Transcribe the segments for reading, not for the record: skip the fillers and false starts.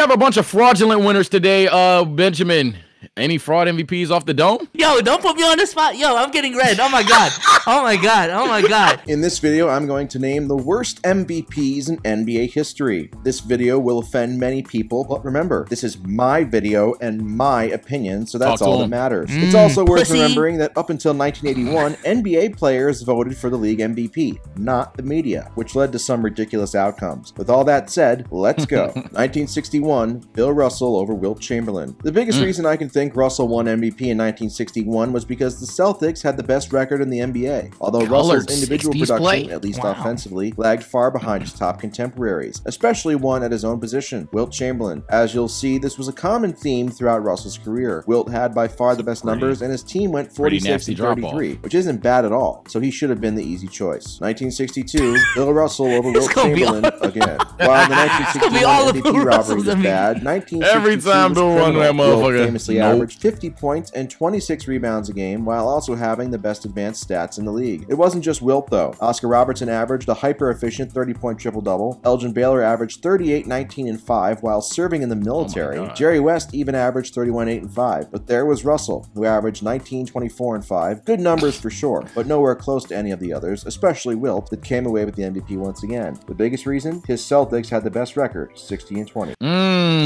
have a bunch of fraudulent winners today. Benjamin, any fraud MVPs off the dome? Yo, don't put me on the spot. Yo, I'm getting red. Oh my god. Oh my god. Oh my god. In this video, I'm going to name the worst MVPs in NBA history. This video will offend many people, but remember, this is my video and my opinion, so that's all that matters. It's also worth remembering that up until 1981, NBA players voted for the league MVP, not the media, which led to some ridiculous outcomes. With all that said, let's go. 1961, Bill Russell over Wilt Chamberlain. The biggest reason I can think Russell won MVP in 1961 was because the Celtics had the best record in the NBA, although Russell's individual production, at least offensively, lagged far behind his top contemporaries, especially one at his own position, Wilt Chamberlain. As you'll see, this was a common theme throughout Russell's career. Wilt had by far the best numbers, and his team went 46-33, which isn't bad at all, so he should have been the easy choice. 1962, Bill Russell over Wilt Chamberlain again. While the 1961 MVP robbery was bad, 1962 every time Bill run that motherfucker famously averaged 50 points and 26 rebounds a game, while also having the best advanced stats in the league. It wasn't just Wilt, though. Oscar Robertson averaged a hyper-efficient 30-point triple-double. Elgin Baylor averaged 38, 19, and 5 while serving in the military. Jerry West even averaged 31, 8, and 5. But there was Russell, who averaged 19, 24, and 5. Good numbers for sure, but nowhere close to any of the others, especially Wilt, that came away with the MVP once again. The biggest reason? His Celtics had the best record, 60 and 20.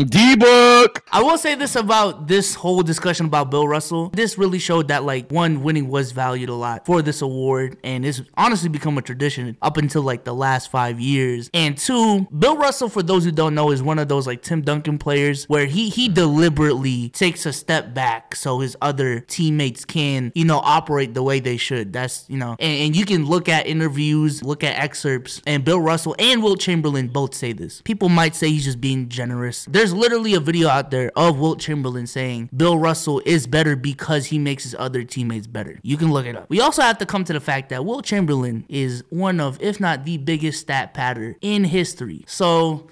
D-Book! I will say this about this whole discussion about Bill Russell. This really showed that, like, one, winning was valued a lot for this award, and it's honestly become a tradition up until, like, the last 5 years. And two, Bill Russell, for those who don't know, is one of those, like, Tim Duncan players where he deliberately takes a step back so his other teammates can, you know, operate the way they should. That's, you know, and you can look at interviews, look at excerpts, and Bill Russell and Wilt Chamberlain both say this. People might say he's just being generous. There's literally a video out there of Wilt Chamberlain saying Bill Russell is better because he makes his other teammates better. You can look it up. We also have to come to the fact that Wilt Chamberlain is one of, if not the biggest stat patter in history. So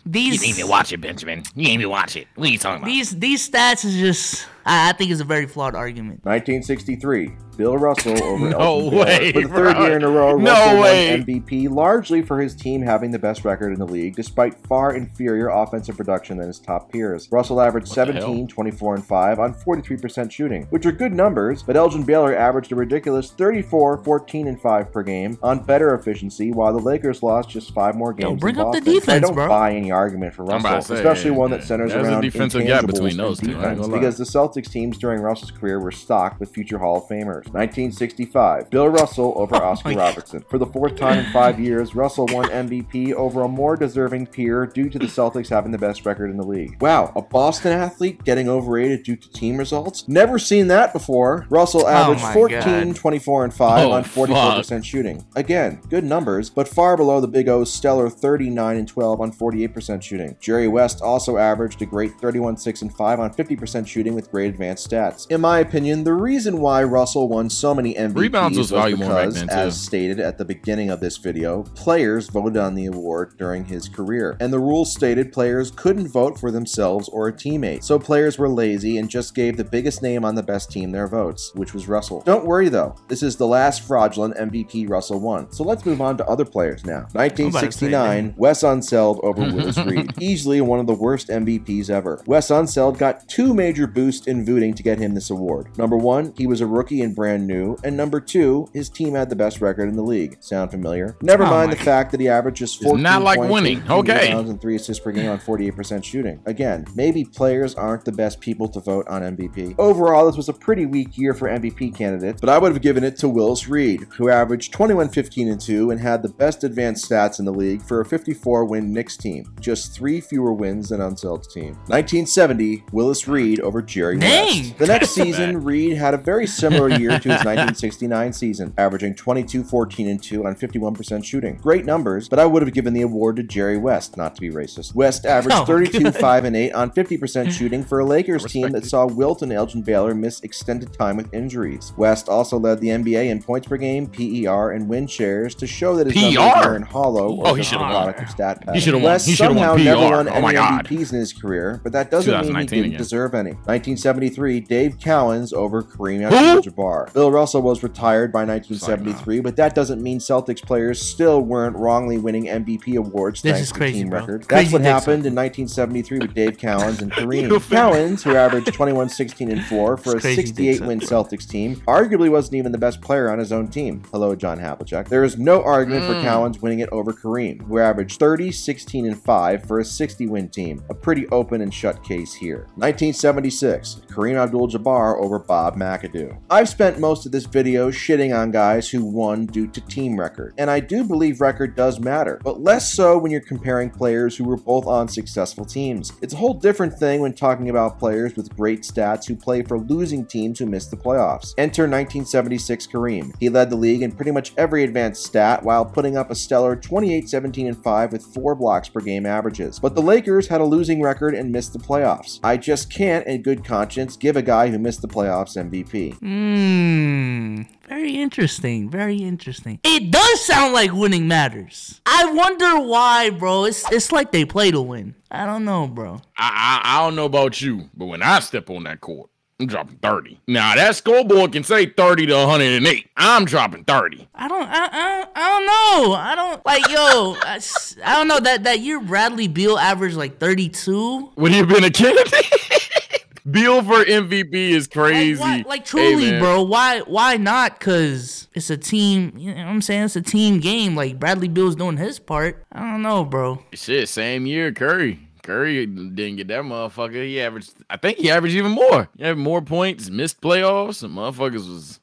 these... You ain't even watch it, Benjamin. You ain't even watch it. What are you talking about? These stats is just... I think it's a very flawed argument. 1963, Bill Russell over No Elgin way, Baylor. For the third year in a row, No Russell way. won MVP largely for his team having the best record in the league, despite far inferior offensive production than his top peers. Russell averaged 17, 24, and 5 on 43% shooting, which are good numbers, but Elgin Baylor averaged a ridiculous 34, 14, and 5 per game on better efficiency, while the Lakers lost just 5 more games. Bring in up the Boston. defense, I don't buy any argument for Russell, especially one that centers around a defensive gap between those two, defense, because the Celtics teams during Russell's career were stocked with future Hall of Famers. 1965, Bill Russell over Oscar Robertson. For the fourth time in 5 years, Russell won MVP over a more deserving peer due to the Celtics having the best record in the league. Wow, a Boston athlete getting overrated due to team results? Never seen that before. Russell averaged 14, 24, and 5 on 44% shooting. Again, good numbers, but far below the Big O's stellar 39 and 12 on 48% shooting. Jerry West also averaged a great 31, 6, and 5 on 50% shooting with great advanced stats. In my opinion, the reason why Russell won so many MVPs Rebounds was because, as stated at the beginning of this video, players voted on the award during his career, and the rules stated players couldn't vote for themselves or a teammate, so players were lazy and just gave the biggest name on the best team their votes, which was Russell. Don't worry though, this is the last fraudulent MVP Russell won, so let's move on to other players now. 1969, Wes Unseld over Willis Reed, easily one of the worst MVPs ever. Wes Unseld got 2 major boosts in voting to get him this award. Number 1, he was a rookie and brand new, and number 2, his team had the best record in the league. Sound familiar? Never mind the fact that he averages 14 points, 8 rebounds, and 3 assists per game on 48% shooting. Again, maybe players aren't the best people to vote on MVP. Overall, this was a pretty weak year for MVP candidates, but I would have given it to Willis Reed, who averaged 21, 15, and 2 and had the best advanced stats in the league for a 54-win Knicks team. Just 3 fewer wins than Unseld's team. 1970, Willis Reed over Jerry West. The next season, Reed had a very similar year to his 1969 season, averaging 22, 14, and 2 on 51% shooting. Great numbers, but I would have given the award to Jerry West, not to be racist. West averaged 32, 5, and 8 on 50% shooting for a Lakers team that saw Wilt and Elgin Baylor miss extended time with injuries. West also led the NBA in points per game, PER, and win shares to show that his numbers weren't hollow or a product of stat patterns. West somehow never won any MVPs in his career, but that doesn't mean he didn't deserve any. 1970 1973, Dave Cowens over Kareem Abdul-Jabbar. Bill Russell was retired by 1973, but that doesn't mean Celtics players still weren't wrongly winning MVP awards thanks to team records. That's what happened in 1973 with Dave Cowens and Kareem. Cowens, who averaged 21, 16, and 4 for a 68-win Celtics team, arguably wasn't even the best player on his own team. Hello, John Havlicek. There is no argument for Cowens winning it over Kareem, who averaged 30, 16, and 5 for a 60-win team. A pretty open and shut case here. 1976, Kareem Abdul-Jabbar over Bob McAdoo. I've spent most of this video shitting on guys who won due to team record, and I do believe record does matter, but less so when you're comparing players who were both on successful teams. It's a whole different thing when talking about players with great stats who play for losing teams who missed the playoffs. Enter 1976 Kareem. He led the league in pretty much every advanced stat while putting up a stellar 28, 17, and 5 with 4 blocks per game averages. But the Lakers had a losing record and missed the playoffs. I just can't, in good conscience, give a guy who missed the playoffs MVP. Very interesting. Very interesting. It does sound like winning matters. I wonder why, bro. It's like they play to win. I don't know, bro. I don't know about you, but when I step on that court, I'm dropping 30. Now, that scoreboard can say 30 to 108. I'm dropping 30. I don't know. I don't, like, yo, I don't know. That year Bradley Beal averaged like 32. Would he have been a candidate? Beal for MVP is crazy. Like truly, hey, bro. Why not? Because it's a team. You know what I'm saying? It's a team game. Like, Bradley Beal's doing his part. I don't know, bro. Shit, same year, Curry. Curry didn't get that motherfucker. I think he averaged even more. He had more points, missed playoffs, and motherfuckers was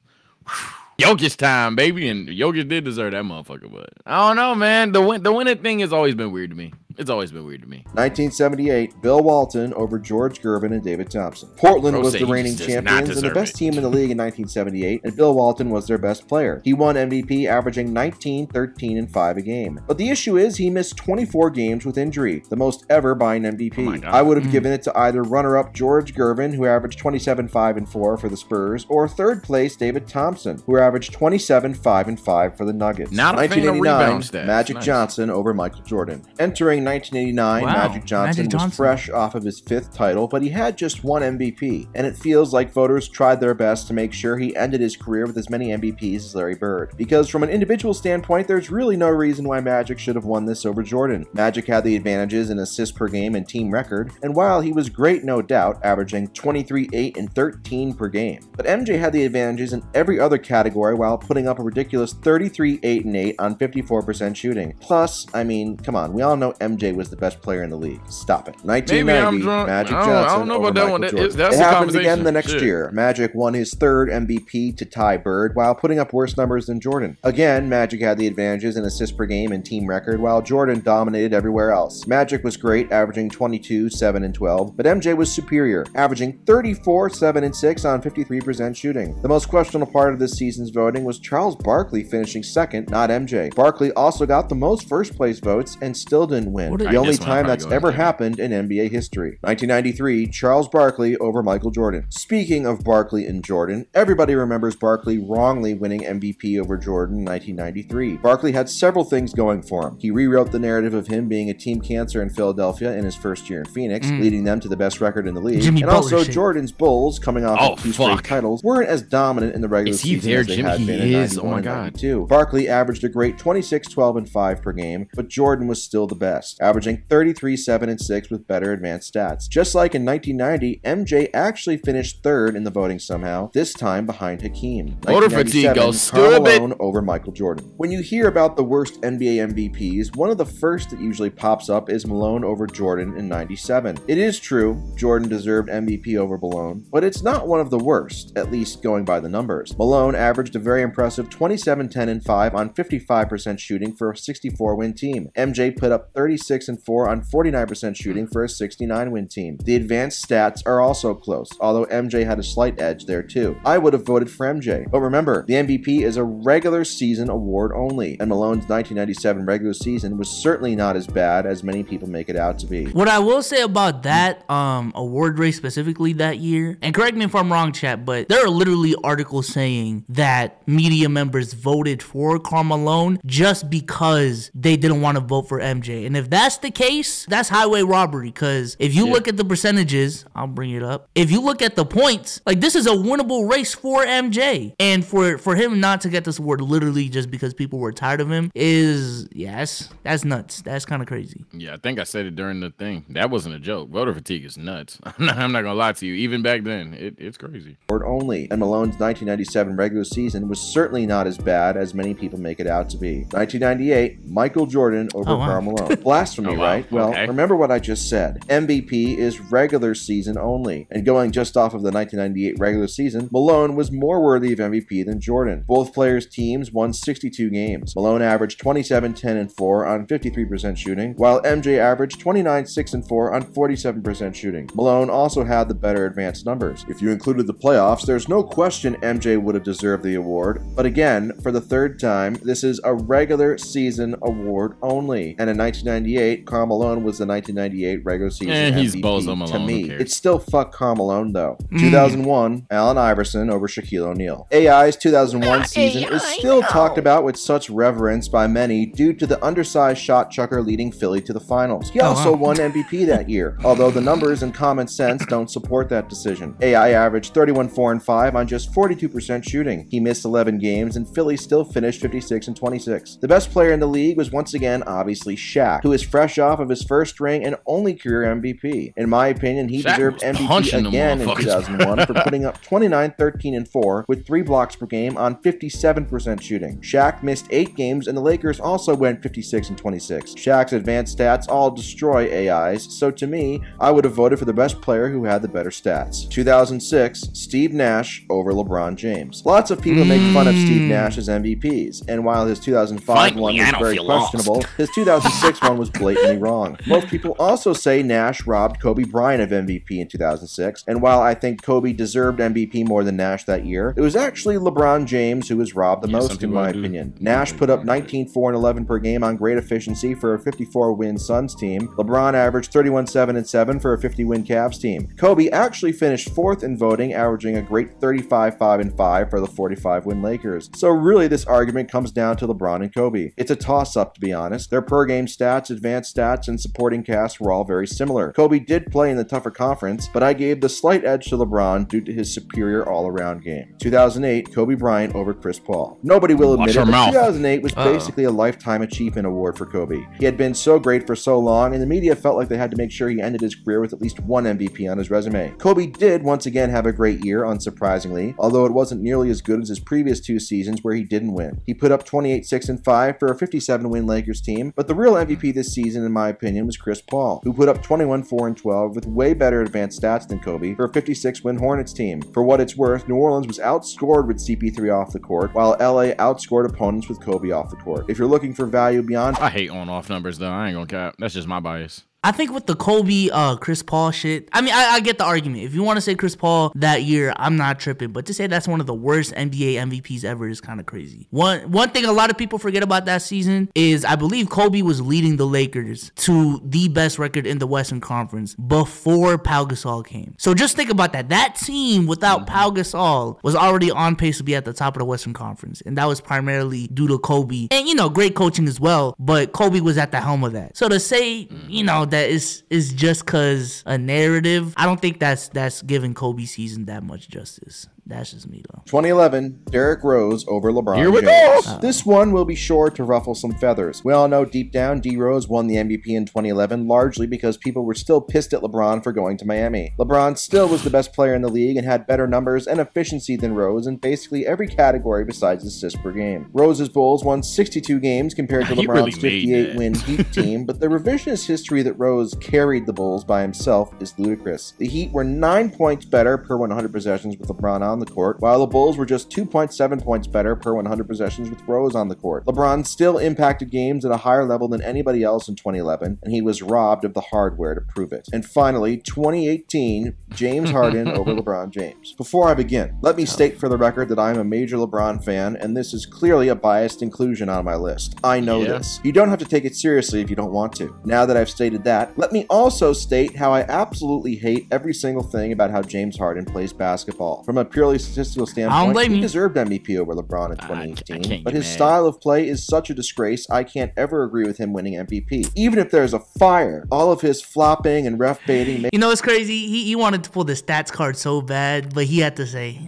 Jokic time, baby. And Jokic did deserve that motherfucker, but I don't know, man. The winning thing has always been weird to me. It's always been weird to me. 1978, Bill Walton over George Gervin and David Thompson. Portland was the reigning champions and the best team in the league in 1978, and Bill Walton was their best player. He won MVP, averaging 19, 13, and 5 a game. But the issue is he missed 24 games with injury, the most ever by an MVP. I would have given it to either runner-up George Gervin, who averaged 27, 5, and 4 for the Spurs, or third place David Thompson, who averaged 27, 5, and 5 for the Nuggets. Not 1989, Magic Johnson over Michael Jordan. Entering 1989, Magic Johnson was fresh off of his 5th title, but he had just one MVP, and it feels like voters tried their best to make sure he ended his career with as many MVPs as Larry Bird. Because from an individual standpoint, there's really no reason why Magic should have won this over Jordan. Magic had the advantages in assists per game and team record, and while he was great, no doubt, averaging 23, 8, and 13 per game. But MJ had the advantages in every other category while putting up a ridiculous 33, 8, and 8 on 54% shooting. Plus, I mean, come on, we all know MJ was the best player in the league. Stop it. 1990, Magic Johnson I don't know about that one. It happens again the next year. Magic won his 3rd MVP to tie Bird while putting up worse numbers than Jordan. Again, Magic had the advantages in assists per game and team record while Jordan dominated everywhere else. Magic was great, averaging 22, 7, and 12, but MJ was superior, averaging 34, 7, and 6 on 53% shooting. The most questionable part of this season's voting was Charles Barkley finishing 2nd, not MJ. Barkley also got the most first place votes and still didn't win. The only time that's ever happened in NBA history. 1993, Charles Barkley over Michael Jordan. Speaking of Barkley and Jordan, everybody remembers Barkley wrongly winning MVP over Jordan in 1993. Barkley had several things going for him. He rewrote the narrative of him being a team cancer in Philadelphia in his first year in Phoenix, leading them to the best record in the league. And also Jordan's Bulls, coming off of 2 straight titles, weren't as dominant in the regular season as they had been in 91 and 92. Barkley averaged a great 26, 12, and 5 per game, but Jordan was still the best, averaging 33, 7, and 6 with better advanced stats. Just like in 1990, MJ actually finished 3rd in the voting somehow, this time behind Hakeem. Voter fatigue goes Karl Malone over Michael Jordan. When you hear about the worst NBA MVPs, one of the first that usually pops up is Malone over Jordan in 97. It is true, Jordan deserved MVP over Malone, but it's not one of the worst, at least going by the numbers. Malone averaged a very impressive 27, 10, and 5 on 55% shooting for a 64-win team. MJ put up 36 and 4 on 49% shooting for a 69-win team. The advanced stats are also close, although MJ had a slight edge there too. I would have voted for MJ. But remember, the MVP is a regular season award only, and Malone's 1997 regular season was certainly not as bad as many people make it out to be. What I will say about that award race specifically that year, and correct me if I'm wrong, chat, but there are literally articles saying that media members voted for Karl Malone just because they didn't want to vote for MJ. And if that's the case, that's highway robbery. Because if you look at the percentages, I'll bring it up. If you look at the points, like this is a winnable race for MJ. And for him not to get this award literally just because people were tired of him is, yes, that's nuts. That's kind of crazy. Yeah, I think I said it during the thing. That wasn't a joke. Voter fatigue is nuts. I'm not gonna lie to you. Even back then, it's crazy. Only, and Malone's 1997 regular season was certainly not as bad as many people make it out to be. 1998, Michael Jordan over Karl Malone. Blasphemy, right? Well, remember what I just said. MVP is regular season only, and going just off of the 1998 regular season, Malone was more worthy of MVP than Jordan. Both players' teams won 62 games. Malone averaged 27, 10, and 4 on 53% shooting, while MJ averaged 29, 6, and 4 on 47% shooting. Malone also had the better advanced numbers. If you included the playoffs, there's no question MJ would have deserved the award, but again, for the third time, this is a regular season award only. And in 1998, Karl Malone was the 1998 regular season he's MVP. Bozo Malone. To me, it's still fuck Karl Malone though. 2001, Allen Iverson over Shaquille O'Neal. AI's 2001 season is still talked about with such reverence by many due to the undersized shot chucker leading Philly to the finals. He also won MVP that year, although the numbers and common sense don't support that decision. AI averaged 31, 4, and 5 on just 42% shooting. He missed 11 games, and Philly still finished 56 and 26. The best player in the league was once again obviously Shaq, who is fresh off of his first ring and only career MVP. In my opinion, he deserved MVP again in 2001 for putting up 29, 13, and 4 with 3 blocks per game on 57% shooting. Shaq missed 8 games, and the Lakers also went 56 and 26. Shaq's advanced stats all destroy AI's, so to me, I would have voted for the best player who had the better stats. 2006, Steve Nash over LeBron James. Lots of people make fun of Steve Nash's MVPs, and while his 2005 one was very questionable, his 2006 one was blatantly wrong. Most people also say Nash robbed Kobe Bryant of MVP in 2006, and while I think Kobe deserved MVP more than Nash that year, it was actually LeBron James who was robbed the most in my opinion. Nash put up 19, 4, and 11 per game on great efficiency for a 54-win Suns team. LeBron averaged 31, 7, and 7 for a 50-win Cavs team. Kobe actually finished 4th in voting, averaging a great 35, 5, and 5 for the 45-win Lakers. So really this argument comes down to LeBron and Kobe. It's a toss-up to be honest. Their per-game stats, advanced stats, and supporting cast were all very similar. Kobe did play in the tougher conference, but I gave the slight edge to LeBron due to his superior all-around game. 2008, Kobe Bryant over Chris Paul. Nobody will admit it, but 2008 was basically a lifetime achievement award for Kobe. He had been so great for so long, and the media felt like they had to make sure he ended his career with at least one MVP on his resume. Kobe did once again have a great year, unsurprisingly, although it wasn't nearly as good as his previous 2 seasons where he didn't win. He put up 28, 6, and 5 for a 57-win Lakers team, but the real MVP this season, in my opinion, was Chris Paul, who put up 21, 4, and 12 with way better advanced stats than Kobe for a 56-win Hornets team. For what it's worth, New Orleans was outscored with CP3 off the court, while LA outscored opponents with Kobe off the court. If you're looking for value beyond... I hate on-off numbers, though. I ain't gonna cap. That's just my bias. I think with the Kobe, Chris Paul shit, I mean, I get the argument. If you want to say Chris Paul that year, I'm not tripping. But to say that's one of the worst NBA MVPs ever is kind of crazy. One thing a lot of people forget about that season is I believe Kobe was leading the Lakers to the best record in the Western Conference before Pau Gasol came. So just think about that. That team without Pau Gasol was already on pace to be at the top of the Western Conference. And that was primarily due to Kobe. And, you know, great coaching as well. But Kobe was at the helm of that. So to say, you know, that is just because a narrative, I don't think that's giving Kobe's season that much justice. That's just me, though. 2011, Derrick Rose over LeBron Here we James. go. This one will be sure to ruffle some feathers. We all know deep down D Rose won the MVP in 2011 largely because people were still pissed at LeBron for going to Miami. LeBron still was the best player in the league and had better numbers and efficiency than Rose in basically every category besides assists per game. Rose's Bulls won 62 games compared to LeBron's 58-win Heat team, but the revisionist history that Rose carried the Bulls by himself is ludicrous. The Heat were 9 points better per 100 possessions with LeBron on the court, while the Bulls were just 2.7 points better per 100 possessions with Rose on the court. LeBron still impacted games at a higher level than anybody else in 2011, and he was robbed of the hardware to prove it. And finally, 2018, James Harden over LeBron James. Before I begin, let me state for the record that I am a major LeBron fan, and this is clearly a biased inclusion on my list. I know this. You don't have to take it seriously if you don't want to. Now that I've stated that, let me also state how I absolutely hate every single thing about how James Harden plays basketball. From a purely purely statistical standpoint, blame he you. deserved MVP over LeBron in I 2018. can't But get his mad. style of play is such a disgrace, I can't ever agree with him winning MVP. Even if there's a fire, all of his flopping and ref baiting You know, it's crazy. He wanted to pull the stats card so bad, but he had to say,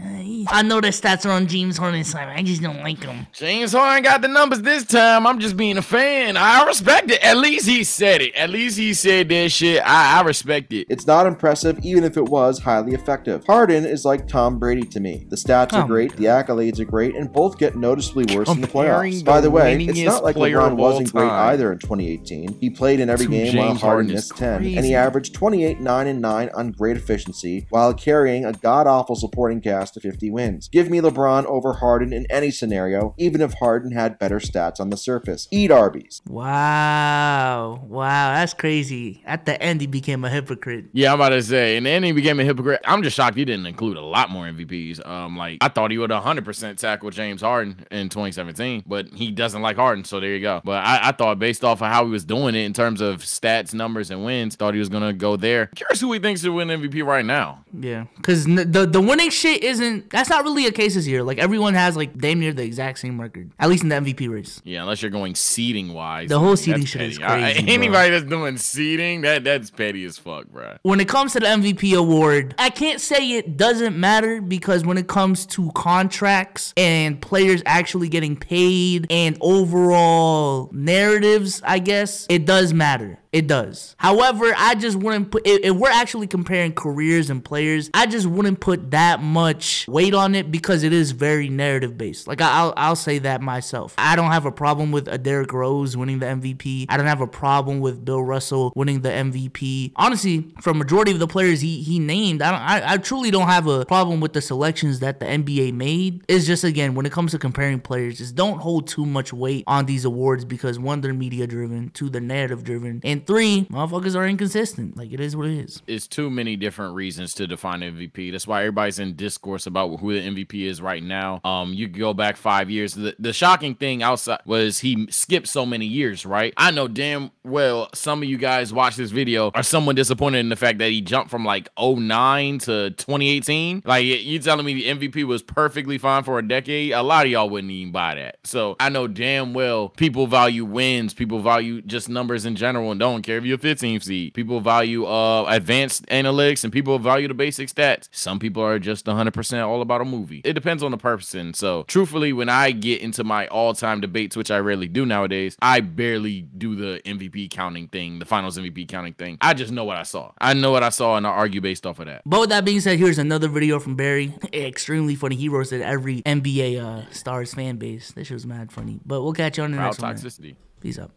I know the stats are on James Harden's side. I just don't like them. James Harden got the numbers this time. I'm just being a fan. I respect it. At least he said it. At least he said that shit. I respect it. It's not impressive, even if it was highly effective. Harden is like Tom Brady to me. The stats are great, the accolades are great, and both get noticeably worse in the Comparing playoffs. By the way, the it's not like winningest player LeBron of all wasn't great time either in 2018. He played in every to game while James Harden Harden is missed 10, and he crazy. averaged 28, 9, and 9 on great efficiency while carrying a god-awful supporting cast to 50 wins. Give me LeBron over Harden in any scenario, even if Harden had better stats on the surface. Eat Arby's. Wow. Wow, that's crazy. At the end, he became a hypocrite. Yeah, I'm about to say, and then he became a hypocrite. I'm just shocked he didn't include a lot more MVPs. Like I thought he would 100% tackle James Harden in 2017, but he doesn't like Harden, so there you go. But I thought based off of how he was doing it in terms of stats, numbers, and wins, thought he was gonna go there. Curious who he thinks should win MVP right now. Yeah, because the winning shit that's not really a case this year. Like, everyone has, like, damn near the exact same record, at least in the MVP race. Yeah, unless you're going seeding wise. The whole seeding that's shit is petty. crazy, bro. Anybody that's doing seeding, that's petty as fuck, bro. When it comes to the MVP award, I can't say it doesn't matter, because when it comes to contracts and players actually getting paid and overall narratives, I guess, it does matter. It does. However, I just wouldn't put, if we're actually comparing careers and players, I just wouldn't put that much weight on it, because it is very narrative based. Like, I'll say that myself. I don't have a problem with a Derrick Rose winning the MVP. I don't have a problem with Bill Russell winning the MVP. Honestly, for majority of the players he named, I truly don't have a problem with the selections that the NBA made. It's just, again, when it comes to comparing players, just don't hold too much weight on these awards, because one, they're media driven, two, they're narrative driven, and three, motherfuckers are inconsistent. Like, it is what it is. It's too many different reasons to define MVP. That's why everybody's in discourse about who the MVP is right now. You could go back 5 years. The shocking thing outside was he skipped so many years, right? I know damn well some of you guys watch this video are somewhat disappointed in the fact that he jumped from like 09 to 2018. Like, you telling me the MVP was perfectly fine for a decade? A lot of y'all wouldn't even buy that. So I know damn well people value wins, people value just numbers in general, and don't care if you're a 15th seed. People value advanced analytics, and people value the basic stats. Some people are just 100% all about a movie. It depends on the person. So truthfully, when I get into my all-time debates, which I rarely do nowadays, I barely do the MVP counting thing, the finals MVP counting thing. I just know what I saw. I know what I saw, and I argue based off of that. But with that being said, here's another video from Barry. Extremely funny. He roasted every NBA Stars fan base. This shit was mad funny. But we'll catch you on the Proud next one. toxicity. Peace out.